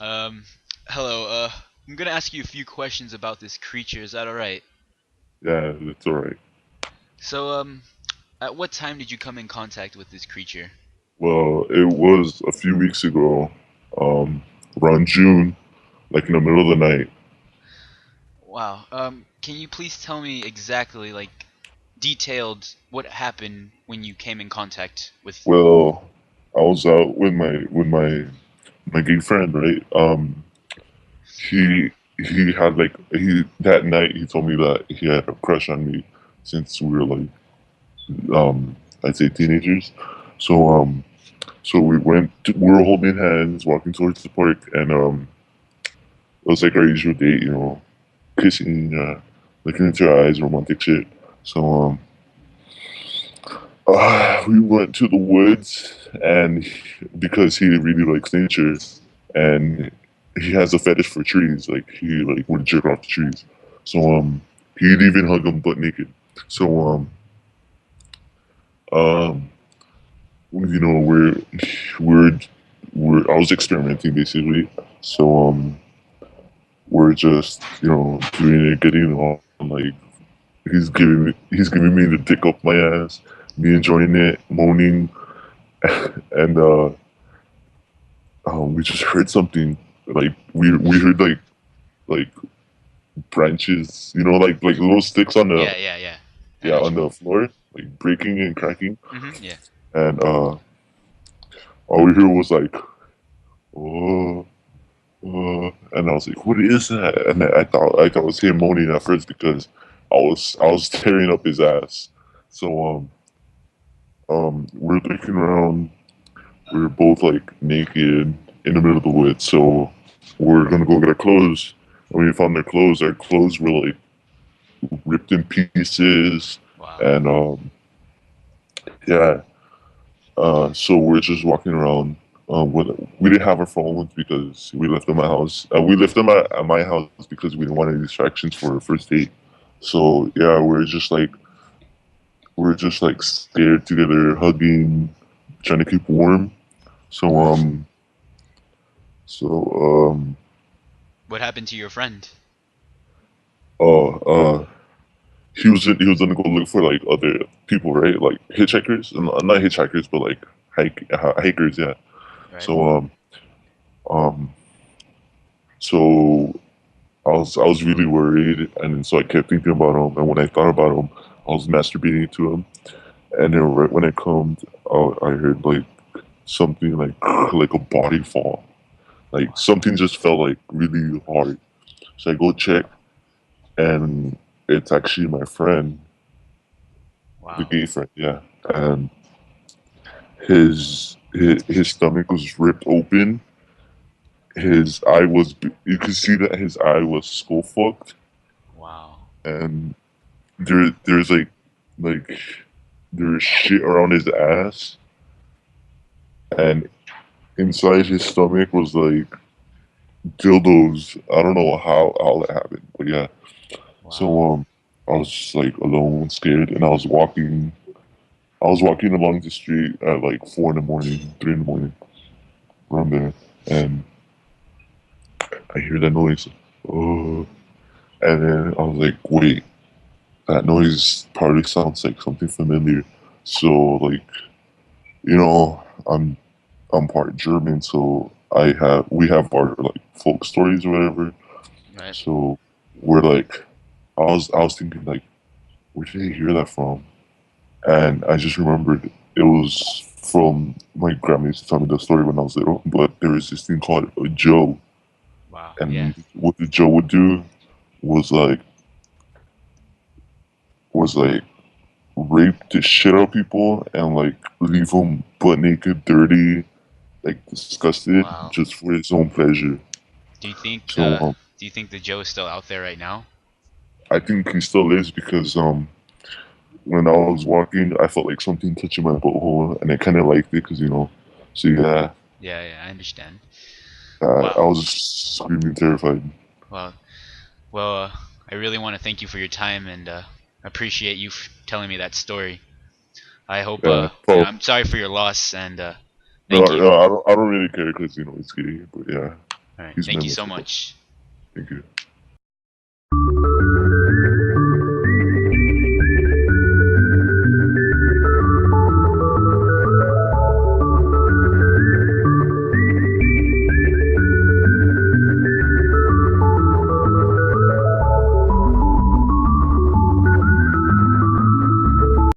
Um, Hello. I'm gonna ask you a few questions about this creature. Is that all right? Yeah, it's alright. So, at what time did you come in contact with this creature? Well, it was a few weeks ago, um, around June, like in the middle of the night. Wow. Can you please tell me exactly, like, detailed what happened when you came in contact with? Well, I was out with my gay friend, right? He he had like he that night he told me that he had a crush on me since we were like I'd say teenagers. So so we were holding hands, walking towards the park, and it was like our usual date, kissing, looking into her eyes, romantic shit. So we went to the woods, and because he really likes nature, and he has a fetish for trees, like he like would jerk off the trees. So he'd even hug them butt naked. So um, we're we're I was experimenting basically. So we're just doing it, getting on like he's giving me the dick up my ass, me enjoying it, moaning, and we just heard something like we heard like branches, like little sticks on the Yeah, yeah, yeah. I yeah know what on you mean. the floor, like breaking and cracking, Yeah. and all we heard was like oh. And I was like, "What is that?" And I thought it was him moaning at first because I was tearing up his ass. So we're looking around. We're both like naked in the middle of the woods. So we're gonna go get our clothes. And when we found our clothes were like ripped in pieces. Wow. And yeah, so we're just walking around. We didn't have our phones because we left them at my house. We left them at my house because we didn't want any distractions for our first date. So yeah, we're just like scared together, hugging, trying to keep warm. So so What happened to your friend? uh uh he was gonna go look for like other people, right? Like hitchhikers, and not hitchhikers, but like hikers, yeah. Right. So um so I was really worried, and so I kept thinking about him. And when I thought about him, I was masturbating to him. And then right when I come, I heard like something like like a body fall. Like Wow. something just felt like really hard. So I go check, and it's actually my friend, the Wow. gay friend, yeah. And his stomach was ripped open. His eye was you could see that his eye was skull fucked, Wow. and there's like there's shit around his ass, and inside his stomach was like dildos. I don't know how that happened, but yeah. Wow. So I was just like alone, scared, and I was walking along the street at like 4 in the morning, 3 in the morning, around there, and I hear that noise. Oh, and then I was like, wait, that noise probably sounds like something familiar. So like, I'm part German, so we have our like folk stories or whatever. Right. So we're like, I was thinking like, where did I hear that from? And I just remembered it was from my grandma used to tell me the story when I was little. But there was this thing called a Joe, Wow. Yeah. and what the Joe would do was like rape the shit out of people and like leave them butt naked, dirty, like disgusted, Wow. just for his own pleasure. Do you think So do you think the Joe is still out there right now? I think he still lives because when I was walking, I felt like something touching my butthole, and I kind of liked it because So yeah, Yeah, yeah, I understand. I Wow. was just screaming terrified. Well, well, I really want to thank you for your time and appreciate you telling me that story. I hope. Yeah. So I'm sorry for your loss, and no, thank you. no, I don't really care because it's gay. But yeah, All right. he's Thank you so memorable. much. Thank you.